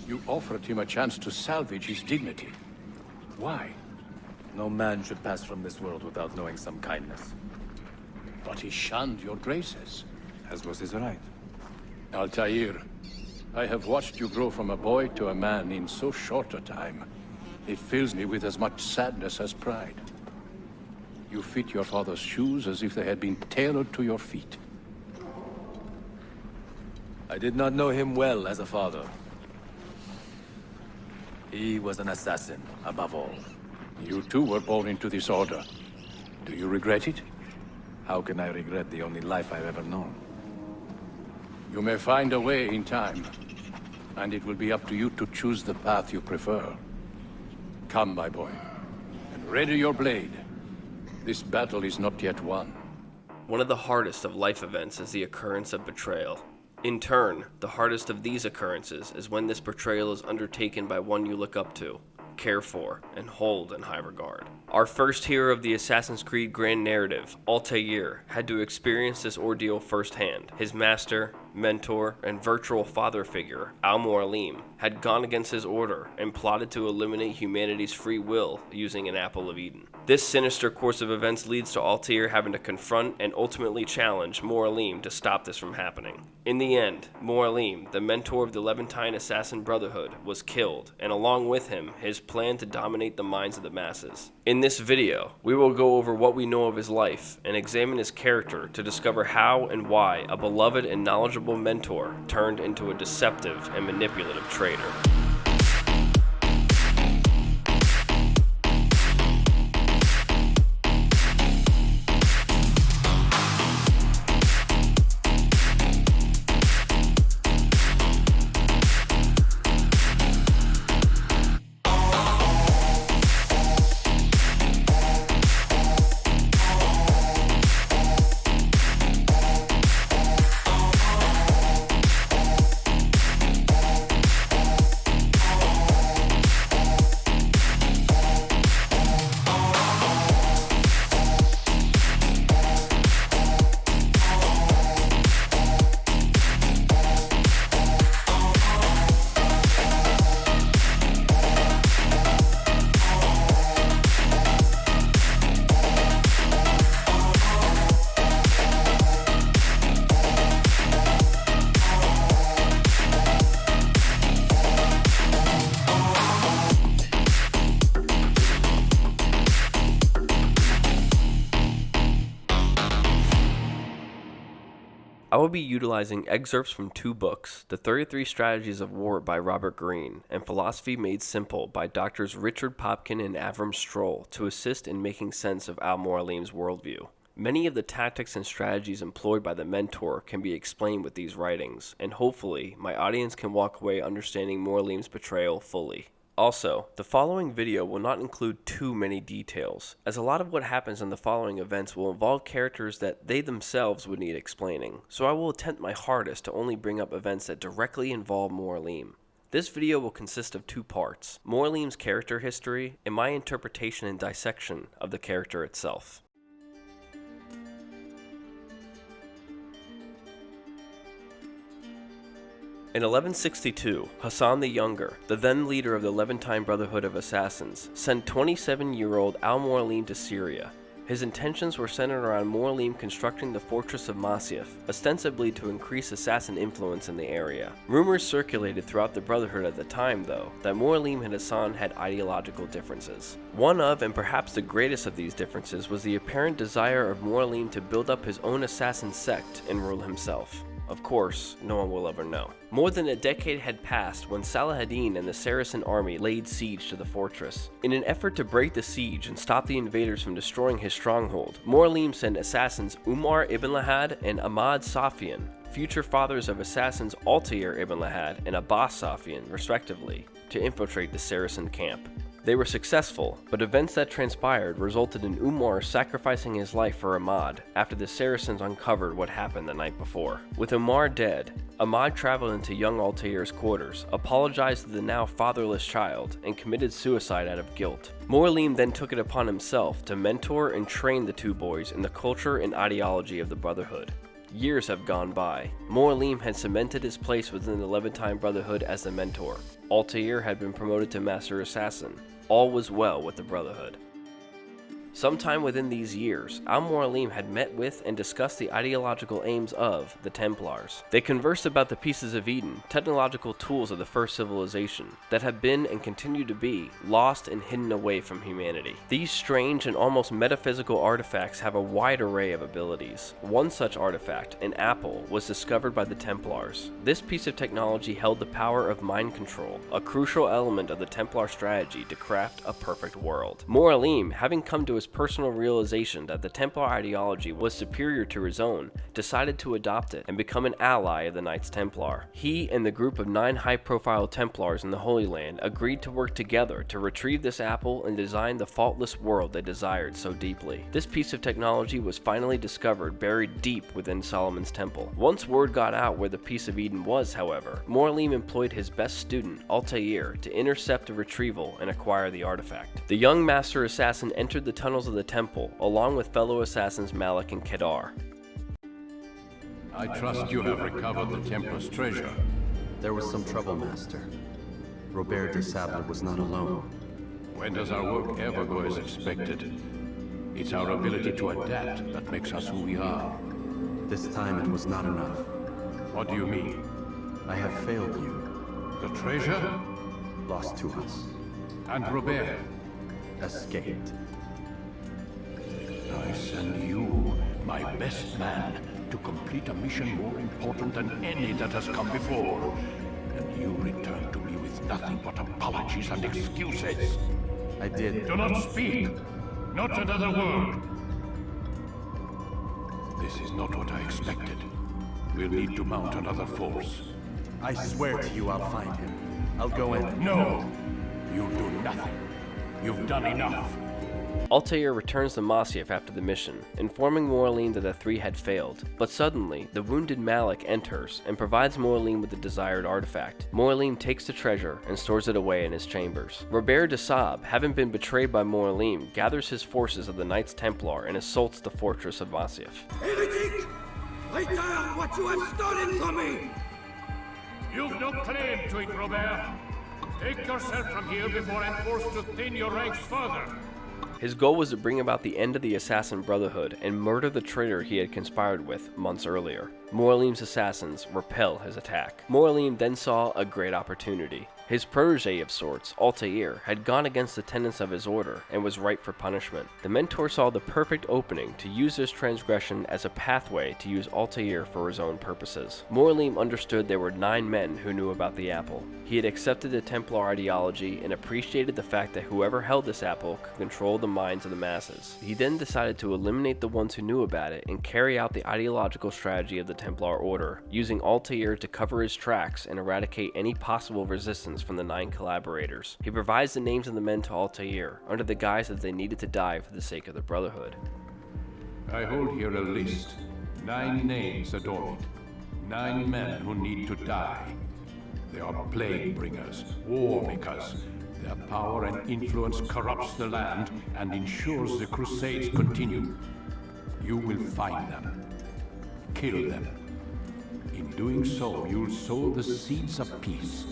You offered him a chance to salvage his dignity. Why? No man should pass from this world without knowing some kindness. But he shunned your graces. As was his right. Altair, I have watched you grow from a boy to a man in so short a time. It fills me with as much sadness as pride. You fit your father's shoes as if they had been tailored to your feet. I did not know him well as a father. He was an assassin, above all. You too were born into this order. Do you regret it? How can I regret the only life I've ever known? You may find a way in time, and it will be up to you to choose the path you prefer. Come, my boy, and ready your blade. This battle is not yet won. One of the hardest of life events is the occurrence of betrayal. In turn, the hardest of these occurrences is when this betrayal is undertaken by one you look up to, care for, and hold in high regard. Our first hero of the Assassin's Creed grand narrative, Altair, had to experience this ordeal firsthand. His master, mentor, and virtual father figure, Mualim, had gone against his order and plotted to eliminate humanity's free will using an apple of Eden. This sinister course of events leads to Altair having to confront and ultimately challenge Mualim to stop this from happening. In the end, Mualim, the mentor of the Levantine Assassin Brotherhood, was killed, and along with him, his plan to dominate the minds of the masses. In this video, we will go over what we know of his life and examine his character to discover how and why a beloved and knowledgeable mentor turned into a deceptive and manipulative traitor. I will be utilizing excerpts from two books, The 33 Strategies of War by Robert Greene and Philosophy Made Simple by Drs. Richard Popkin and Avrum Stroll to assist in making sense of Mualim's worldview. Many of the tactics and strategies employed by the mentor can be explained with these writings, and hopefully my audience can walk away understanding Mualim's betrayal fully. Also, the following video will not include too many details, as a lot of what happens in the following events will involve characters that they themselves would need explaining, so I will attempt my hardest to only bring up events that directly involve Mualim. This video will consist of two parts, Mualim's character history and my interpretation and dissection of the character itself. In 1162, Hassan the Younger, the then leader of the Levantine Brotherhood of Assassins, sent 27-year-old Mualim to Syria. His intentions were centered around Mualim constructing the fortress of Masyaf, ostensibly to increase assassin influence in the area. Rumors circulated throughout the Brotherhood at the time, though, that Mualim and Hassan had ideological differences. One of, and perhaps the greatest of these differences, was the apparent desire of Mualim to build up his own assassin sect and rule himself. Of course, no one will ever know. More than a decade had passed when Saladin and the Saracen army laid siege to the fortress. In an effort to break the siege and stop the invaders from destroying his stronghold, Mualim sent assassins Umar ibn Lahad and Ahmad Safian, future fathers of assassins Altair ibn Lahad and Abbas Safian, respectively, to infiltrate the Saracen camp. They were successful, but events that transpired resulted in Umar sacrificing his life for Ahmad after the Saracens uncovered what happened the night before. With Umar dead, Ahmad traveled into young Altair's quarters, apologized to the now fatherless child, and committed suicide out of guilt. Mualim then took it upon himself to mentor and train the two boys in the culture and ideology of the Brotherhood. Years have gone by. Mualim had cemented his place within the Levantine Brotherhood as the mentor. Altair had been promoted to Master Assassin. All was well with the Brotherhood. Sometime within these years, Mualim had met with and discussed the ideological aims of the Templars. They conversed about the pieces of Eden, technological tools of the first civilization, that have been and continue to be lost and hidden away from humanity. These strange and almost metaphysical artifacts have a wide array of abilities. One such artifact, an apple, was discovered by the Templars. This piece of technology held the power of mind control, a crucial element of the Templar strategy to craft a perfect world. Mualim, having come to his personal realization that the Templar ideology was superior to his own, decided to adopt it and become an ally of the Knights Templar. He and the group of 9 high-profile Templars in the Holy Land agreed to work together to retrieve this apple and design the faultless world they desired so deeply. This piece of technology was finally discovered buried deep within Solomon's temple. Once word got out where the piece of Eden was, however, Mualim employed his best student, Altair, to intercept the retrieval and acquire the artifact. The young Master Assassin entered the tunnels of the temple, along with fellow assassins Malik and Kedar. I trust you have recovered the Templar's treasure. There was some trouble, Master. Robert de Sable was not alone. When does our work ever go as expected? It's our ability to adapt that makes us who we are. This time it was not enough. What do you mean? I have failed you. The treasure? Lost to us. And Robert? Escaped. I send you, my best man, to complete a mission more important than any that has come before. And you return to me with nothing but apologies and excuses. I did. Do not speak! Not another word! This is not what I expected. We'll need to mount another force. I swear to you I'll find him. I'll go in. No! You'll do nothing. You've done enough. Altair returns to Masyaf after the mission, informing Mualim that the 3 had failed, but suddenly, the wounded Malik enters and provides Mualim with the desired artifact. Mualim takes the treasure and stores it away in his chambers. Robert de Sable, having been betrayed by Mualim, gathers his forces of the Knights Templar and assaults the fortress of Masyaf. Heretic! Lay down what you have stolen from me! You've no claim to it, Robert. Take yourself from here before I'm forced to thin your ranks further. His goal was to bring about the end of the Assassin Brotherhood and murder the traitor he had conspired with months earlier. Mualim's assassins repel his attack. Mualim then saw a great opportunity. His protege of sorts, Altair, had gone against the tenets of his order and was ripe for punishment. The mentor saw the perfect opening to use this transgression as a pathway to use Altair for his own purposes. Mualim understood there were 9 men who knew about the apple. He had accepted the Templar ideology and appreciated the fact that whoever held this apple could control the minds of the masses. He then decided to eliminate the ones who knew about it and carry out the ideological strategy of the Templar Order, using Altair to cover his tracks and eradicate any possible resistance from the 9 collaborators. He provides the names of the men to Altair, under the guise that they needed to die for the sake of the Brotherhood. I hold here a list. 9 names adorn it. 9 men who need to die. They are plague bringers, war makers. Their power and influence corrupts the land and ensures the crusades continue. You will find them. Kill them. In doing so, you'll sow the seeds of peace,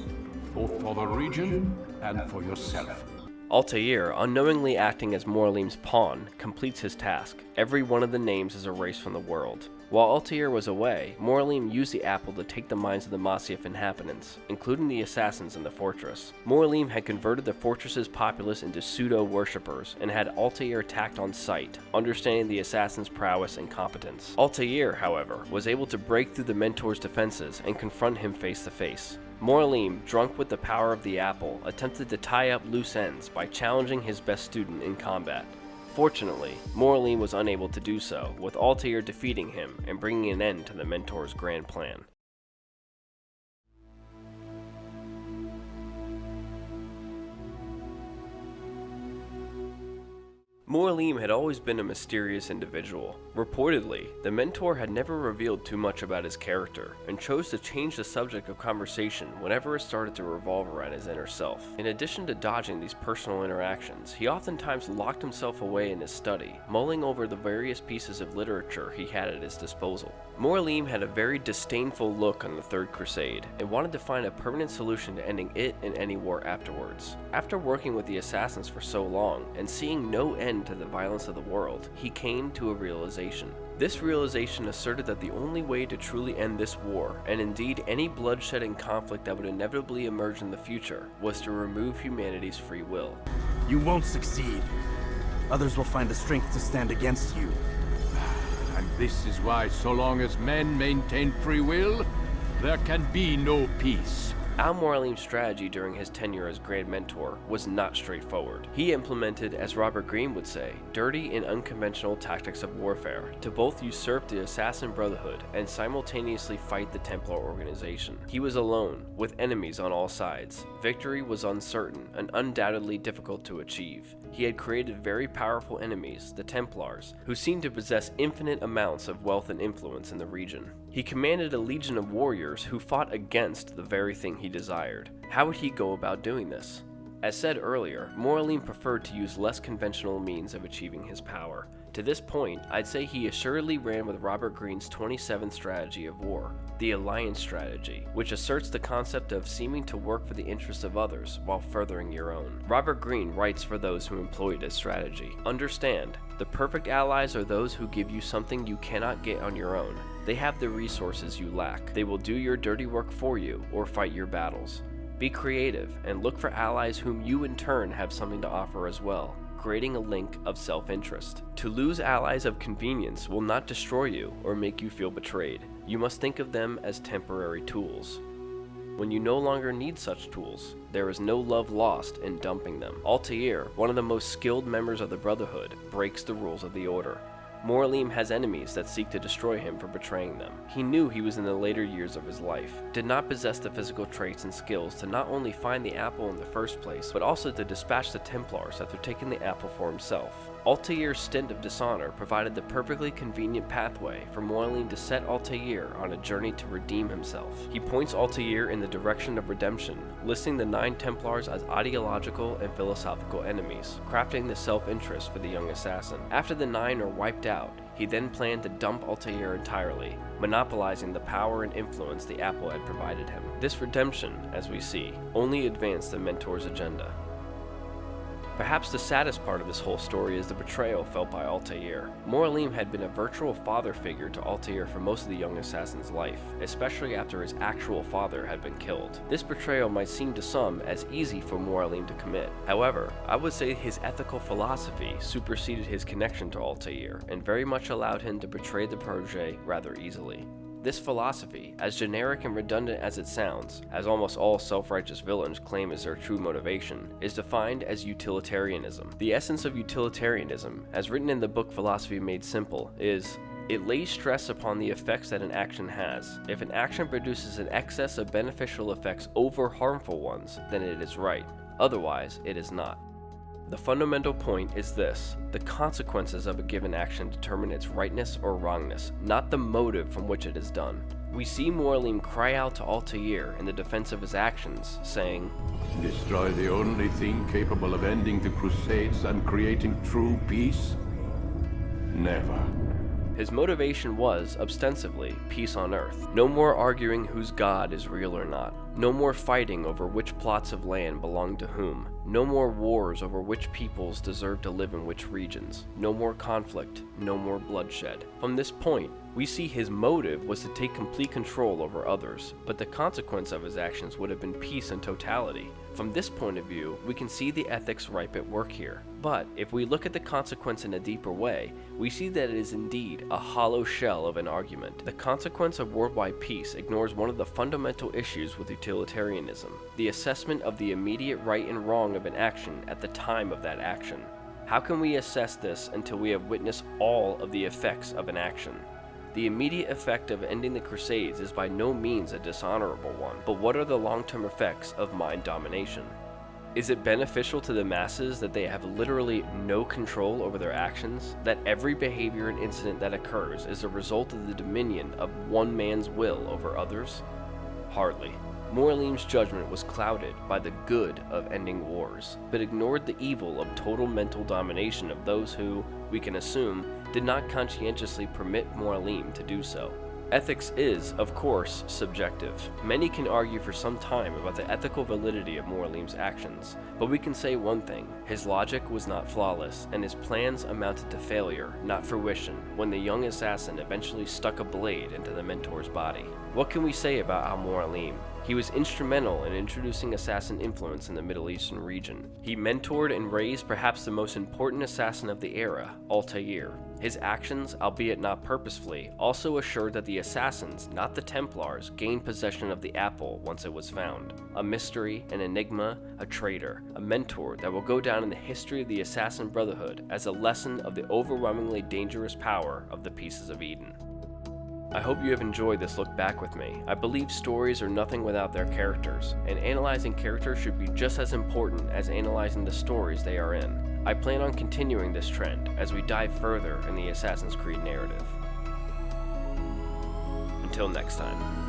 both for the region and for yourself. Altair, unknowingly acting as Mualim's pawn, completes his task. Every one of the names is erased from the world. While Altair was away, Mualim used the apple to take the minds of the Masyaf inhabitants, including the assassins in the fortress. Mualim had converted the fortress's populace into pseudo-worshippers and had Altair attacked on sight, understanding the assassin's prowess and competence. Altair, however, was able to break through the mentor's defenses and confront him face to face. Mualim, drunk with the power of the apple, attempted to tie up loose ends by challenging his best student in combat. Fortunately, Mualim was unable to do so, with Altair defeating him and bringing an end to the mentor's grand plan. Mualim had always been a mysterious individual. Reportedly, the mentor had never revealed too much about his character, and chose to change the subject of conversation whenever it started to revolve around his inner self. In addition to dodging these personal interactions, he oftentimes locked himself away in his study, mulling over the various pieces of literature he had at his disposal. Mualim had a very disdainful look on the Third Crusade and wanted to find a permanent solution to ending it and any war afterwards. After working with the assassins for so long and seeing no end to the violence of the world, he came to a realization. This realization asserted that the only way to truly end this war, and indeed any bloodshedding conflict that would inevitably emerge in the future, was to remove humanity's free will. You won't succeed. Others will find the strength to stand against you. And this is why, so long as men maintain free will, there can be no peace. Mualim's strategy during his tenure as Grand Mentor was not straightforward. He implemented, as Robert Greene would say, dirty and unconventional tactics of warfare to both usurp the Assassin Brotherhood and simultaneously fight the Templar organization. He was alone, with enemies on all sides. Victory was uncertain and undoubtedly difficult to achieve. He had created very powerful enemies, the Templars, who seemed to possess infinite amounts of wealth and influence in the region. He commanded a legion of warriors who fought against the very thing he desired. How would he go about doing this? As said earlier, Mualim preferred to use less conventional means of achieving his power. To this point, I'd say he assuredly ran with Robert Greene's 27th strategy of war, the alliance strategy, which asserts the concept of seeming to work for the interests of others while furthering your own. Robert Greene writes for those who employ this strategy. Understand, the perfect allies are those who give you something you cannot get on your own. They have the resources you lack. They will do your dirty work for you or fight your battles. Be creative and look for allies whom you in turn have something to offer as well, creating a link of self-interest. To lose allies of convenience will not destroy you or make you feel betrayed. You must think of them as temporary tools. When you no longer need such tools, there is no love lost in dumping them. Altair, one of the most skilled members of the Brotherhood, breaks the rules of the Order. Mualim has enemies that seek to destroy him for betraying them. He knew he was in the later years of his life, did not possess the physical traits and skills to not only find the apple in the first place, but also to dispatch the Templars after taking the apple for himself. Altair's stint of dishonor provided the perfectly convenient pathway for Mualim to set Altair on a journey to redeem himself. He points Altair in the direction of redemption, listing the 9 Templars as ideological and philosophical enemies, crafting the self-interest for the young assassin. After the 9 are wiped out, he then planned to dump Altair entirely, monopolizing the power and influence the apple had provided him. This redemption, as we see, only advanced the Mentor's agenda. Perhaps the saddest part of this whole story is the betrayal felt by Altair. Mualim had been a virtual father figure to Altair for most of the young assassin's life, especially after his actual father had been killed. This betrayal might seem to some as easy for Mualim to commit. However, I would say his ethical philosophy superseded his connection to Altair and very much allowed him to betray the protege rather easily. This philosophy, as generic and redundant as it sounds, as almost all self-righteous villains claim as their true motivation, is defined as utilitarianism. The essence of utilitarianism, as written in the book Philosophy Made Simple, is it lays stress upon the effects that an action has. If an action produces an excess of beneficial effects over harmful ones, then it is right. Otherwise, it is not. The fundamental point is this: the consequences of a given action determine its rightness or wrongness, not the motive from which it is done. We see Mualim cry out to Altair in the defense of his actions, saying, Destroy the only thing capable of ending the Crusades and creating true peace? Never. His motivation was, ostensibly, peace on earth. No more arguing whose god is real or not. No more fighting over which plots of land belong to whom. No more wars over which peoples deserve to live in which regions. No more conflict. No more bloodshed. From this point, we see his motive was to take complete control over others, but the consequence of his actions would have been peace in totality. From this point of view, we can see the ethics ripe at work here. But if we look at the consequence in a deeper way, we see that it is indeed a hollow shell of an argument. The consequence of worldwide peace ignores one of the fundamental issues with utilitarianism: the assessment of the immediate right and wrong of an action at the time of that action. How can we assess this until we have witnessed all of the effects of an action? The immediate effect of ending the Crusades is by no means a dishonorable one, but what are the long-term effects of mind domination? Is it beneficial to the masses that they have literally no control over their actions? That every behavior and incident that occurs is a result of the dominion of one man's will over others? Hardly. Mualim's judgment was clouded by the good of ending wars, but ignored the evil of total mental domination of those who, we can assume, did not conscientiously permit Mualim to do so. Ethics is, of course, subjective. Many can argue for some time about the ethical validity of Mualim's actions, but we can say one thing: his logic was not flawless, and his plans amounted to failure, not fruition, when the young assassin eventually stuck a blade into the mentor's body. What can we say about Mualim? He was instrumental in introducing assassin influence in the Middle Eastern region. He mentored and raised perhaps the most important assassin of the era, Altair. His actions, albeit not purposefully, also assured that the assassins, not the Templars, gained possession of the apple once it was found. A mystery, an enigma, a traitor, a mentor that will go down in the history of the Assassin Brotherhood as a lesson of the overwhelmingly dangerous power of the Pieces of Eden. I hope you have enjoyed this look back with me. I believe stories are nothing without their characters, and analyzing characters should be just as important as analyzing the stories they are in. I plan on continuing this trend as we dive further in the Assassin's Creed narrative. Until next time.